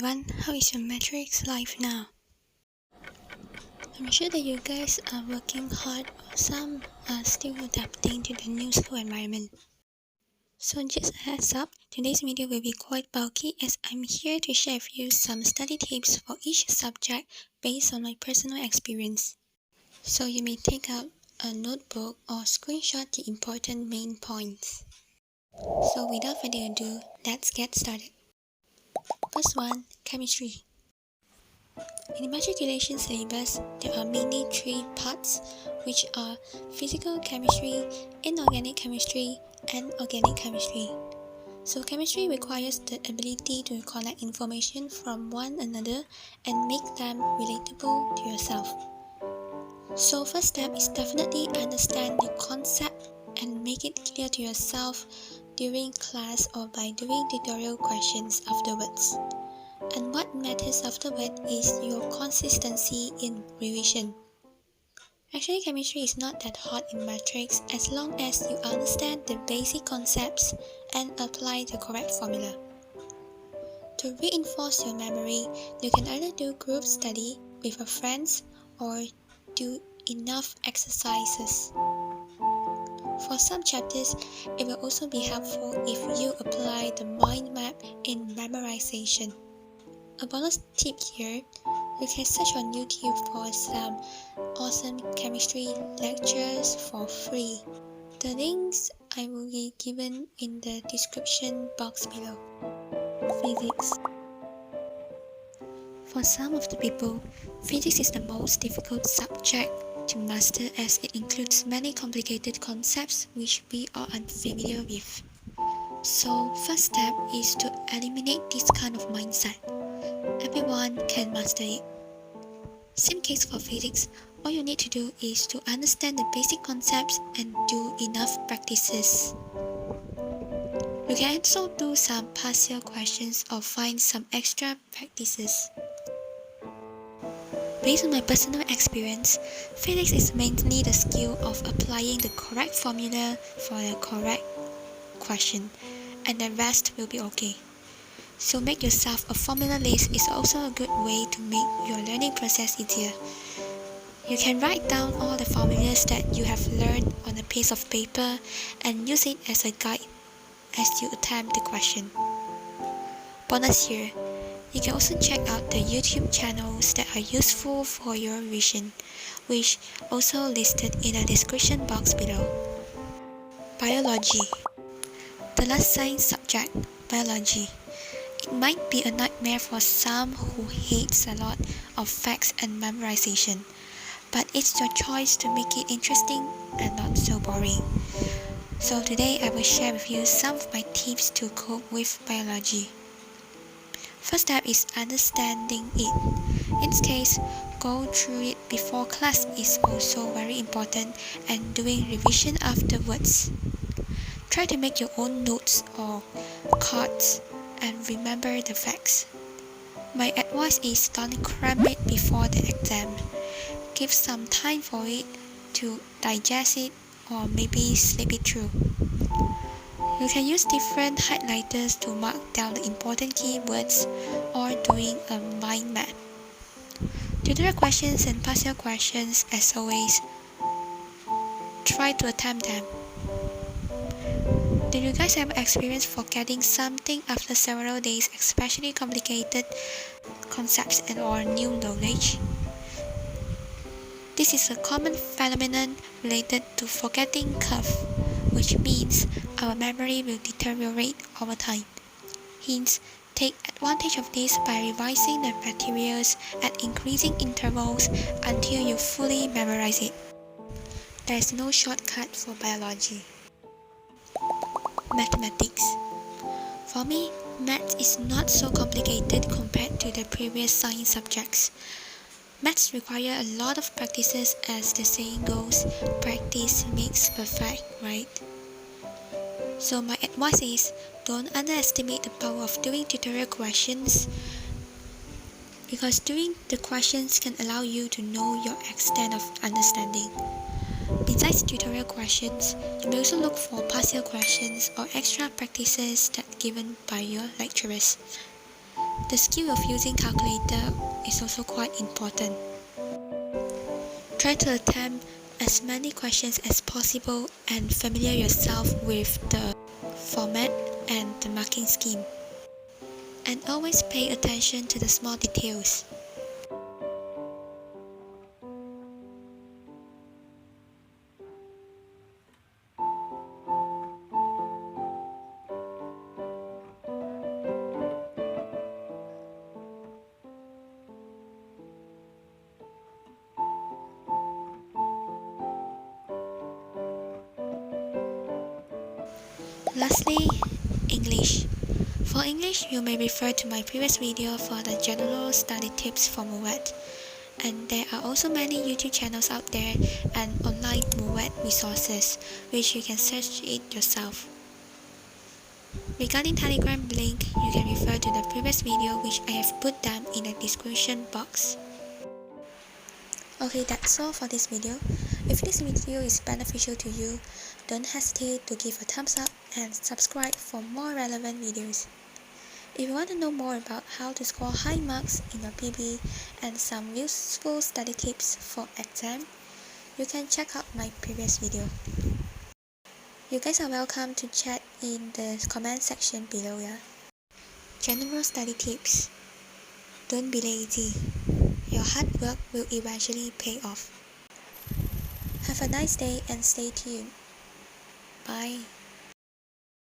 everyone, how is your MATRIKS life now? I'm sure that you guys are working hard or some are still adapting to the new school environment. So just a heads up, today's video will be quite bulky as I'm here to share with you some study tips for each subject based on my personal experience. So you may take out a notebook or screenshot the important main points. So without further ado, let's get started. First one, chemistry. In the matriculation syllabus, there are mainly three parts, which are physical chemistry, inorganic chemistry, and organic chemistry. So chemistry requires the ability to collect information from one another and make them relatable to yourself. So first step is definitely understand the concept and make it clear to yourself during class or by doing tutorial questions afterwards. And what matters afterward is your consistency in revision. Actually, chemistry is not that hard in matrix as long as you understand the basic concepts and apply the correct formula. To reinforce your memory, you can either do group study with your friends or do enough exercises. For some chapters, it will also be helpful if you apply the mind map in memorization. A bonus tip here, you can search on YouTube for some awesome chemistry lectures for free. The links I will be given in the description box below. Physics. For some of the people, physics is the most difficult subject to master as it includes many complicated concepts which we are unfamiliar with. So first step is to eliminate this kind of mindset. Everyone can master it. Same case for physics, all you need to do is to understand the basic concepts and do enough practices. You can also do some past year questions or find some extra practices. Based on my personal experience, physics is mainly the skill of applying the correct formula for the correct question, and the rest will be okay. So make yourself a formula list is also a good way to make your learning process easier. You can write down all the formulas that you have learned on a piece of paper and use it as a guide as you attempt the question. Bonus here, you can also check out the YouTube channels that are useful for your revision, which also listed in the description box below. Biology. The last science subject, biology. It might be a nightmare for some who hates a lot of facts and memorization, but it's your choice to make it interesting and not so boring. So today I will share with you some of my tips to cope with biology. First step is understanding it. In this case, go through it before class is also very important and doing revision afterwards. Try to make your own notes or cards and remember the facts. My advice is don't cram it before the exam. Give some time for it to digest it or maybe sleep it through. You can use different highlighters to mark down the important keywords or doing a mind map. Tutorial questions and past year questions, as always, try to attempt them. Do you guys have experience forgetting something after several days, especially complicated concepts and or new knowledge? This is a common phenomenon related to forgetting curve, which means our memory will deteriorate over time. Hence, take advantage of this by revising the materials at increasing intervals until you fully memorize it. There is no shortcut for biology. Mathematics. For me, maths is not so complicated compared to the previous science subjects. Maths require a lot of practices as the saying goes, practice makes perfect, right? So my advice is, don't underestimate the power of doing tutorial questions because doing the questions can allow you to know your extent of understanding. Besides tutorial questions, you may also look for past year questions or extra practices that given by your lecturers. The skill of using calculator is also quite important. Try to attempt as many questions as possible and familiar yourself with the format and the marking scheme. And always pay attention to the small details. Lastly, English. For English, you may refer to my previous video for the general study tips for MUET. And there are also many YouTube channels out there and online MUET resources, which you can search it yourself. Regarding Telegram link, you can refer to the previous video which I have put down in the description box. Okay, that's all for this video. If this video is beneficial to you, don't hesitate to give a thumbs up and subscribe for more relevant videos. If you want to know more about how to score high marks in your PB and some useful study tips for exam, you can check out my previous video. You guys are welcome to chat in the comment section below. General study tips. Don't be lazy. Your hard work will eventually pay off. Have a nice day and stay tuned. Bye.